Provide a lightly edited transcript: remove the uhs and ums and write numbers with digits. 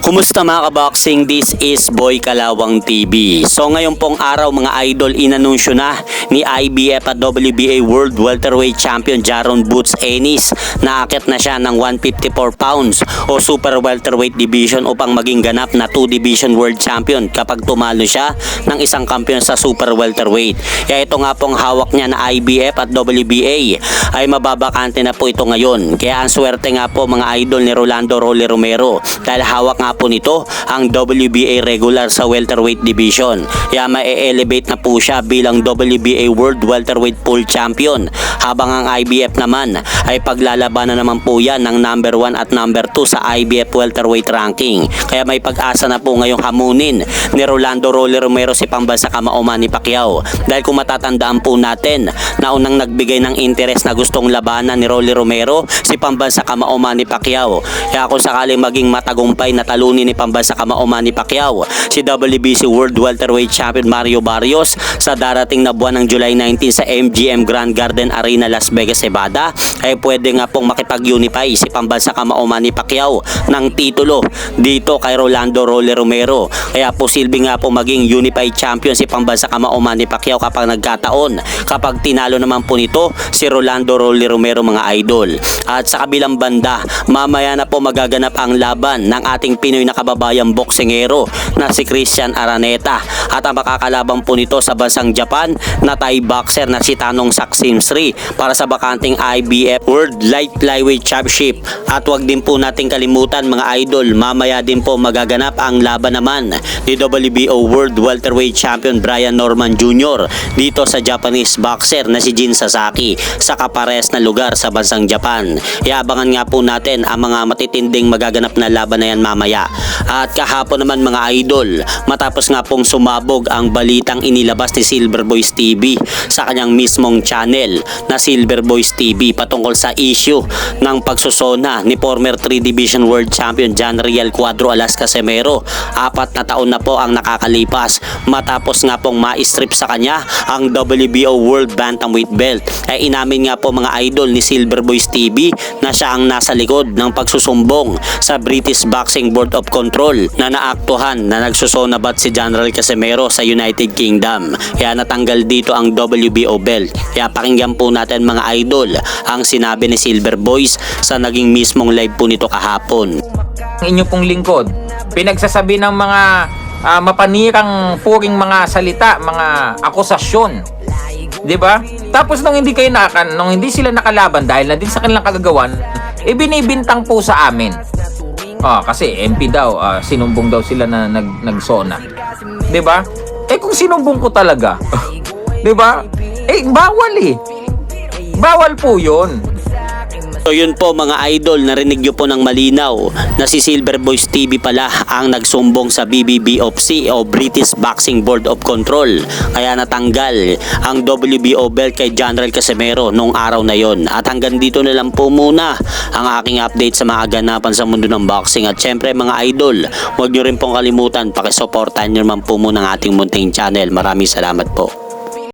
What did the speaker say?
Kumusta mga kaboxing? This is Boy Kalawang TV. So ngayon pong araw mga idol, inanunsyo na ni IBF at WBA World Welterweight Champion Jaron Boots Ennis na aakit na siya ng 154 pounds o Super Welterweight Division upang maging ganap na 2 Division World Champion kapag tumalo siya ng isang kampiyon sa Super Welterweight. Kaya ito nga pong hawak niya na IBF at WBA ay mababakante na po ito ngayon. Kaya ang swerte nga po mga idol ni Rolando Rolly Romero dahil hawak nga po nito ang WBA regular sa welterweight division. Kaya ma-elevate na po siya bilang WBA World Welterweight Pool Champion, habang ang IBF naman ay paglalabanan naman po yan ng number 1 at number 2 sa IBF welterweight ranking. Kaya may pag-asa na po ngayong hamunin ni Rolando Rolly Romero si pambansa kamao Manny Pacquiao, dahil kung matatandaan po natin na unang nagbigay ng interes na gustong labanan ni Rolly Romero si pambansa kamao Manny Pacquiao. Kaya kung sakaling maging matagumpay na talunin ni pambansa kamao Manny Pacquiao si WBC World Welterweight Champion Mario Barrios sa darating na buwan ng July 19 sa MGM Grand Garden Arena Las Vegas, Nevada, ay pwede nga pong makipag-unify si pambansa kamao Manny Pacquiao ng titulo dito kay Rolando Rolly Romero. Kaya posibleng nga po maging unified champion si pambansa kamao Manny Pacquiao kapag nagkataon, kapag tinalo naman po nito si Rolando Rolly Romero mga idol. At sa kabilang banda, mamaya na po magaganap ang laban ng ating Pinoy na kababayang boksingero na si Christian Araneta, at ang makakalaban po nito sa bansang Japan na Thai boxer na si Tanong Saksimsri para sa bakanting IBF World Light Flyweight Championship. At wag din po nating kalimutan mga idol, mamaya din po magaganap ang laban naman ni WBO World Welterweight Champion Brian Norman Jr. dito sa Japanese boxer na si Jin Sasaki sa kapares na lugar sa bansang Japan. Iabangan nga po natin ang mga matitinding magaganap na laban na yan mamaya. At kahapon naman mga idol, matapos nga pong sumabog ang balitang inilabas ni Silver Boys TV sa kanyang mismong channel na Silver Boys TV patungkol sa issue ng pagsusona ni former 3 Division World Champion John Riel Cuadro Alas Casimero. 4 na taon na po ang nakakalipas matapos nga pong ma-strip sa kanya ang WBO World Bantamweight Belt. Ay inamin nga po mga idol ni Silver Boys TV na siya ang nasa likod ng pagsusumbong sa British Boxing Board of Control na naaktuhan na nagsusonabat si General Casimero sa United Kingdom. Kaya natanggal dito ang WBO belt. Kaya pakinggan po natin mga idol ang sinabi ni Silver Boys sa naging mismong live po nito kahapon. Inyo pong lingkod, pinagsasabi ng mga mapanirang puring mga salita, mga akusasyon, 'di ba? Tapos nung hindi sila nakalaban dahil na din sa kanilang kagagawan, binibintang po sa amin. Kasi MP daw, sinumbong daw sila na nagsona. 'Di ba? Kung sinumbong ko talaga, 'di ba? Bawal eh. Bawal po 'yun. So yun po mga idol, narinig nyo po ng malinaw na si Silver Boys TV pala ang nagsumbong sa BBBOFC o British Boxing Board of Control. Kaya natanggal ang WBO belt kay General Casimero nung araw na yon. At hanggang dito na lang po muna ang aking update sa mga ganapan sa mundo ng boxing. At syempre mga idol, huwag nyo rin pong kalimutan, pakisuportahan nyo naman po muna ang ating munting channel. Maraming salamat po.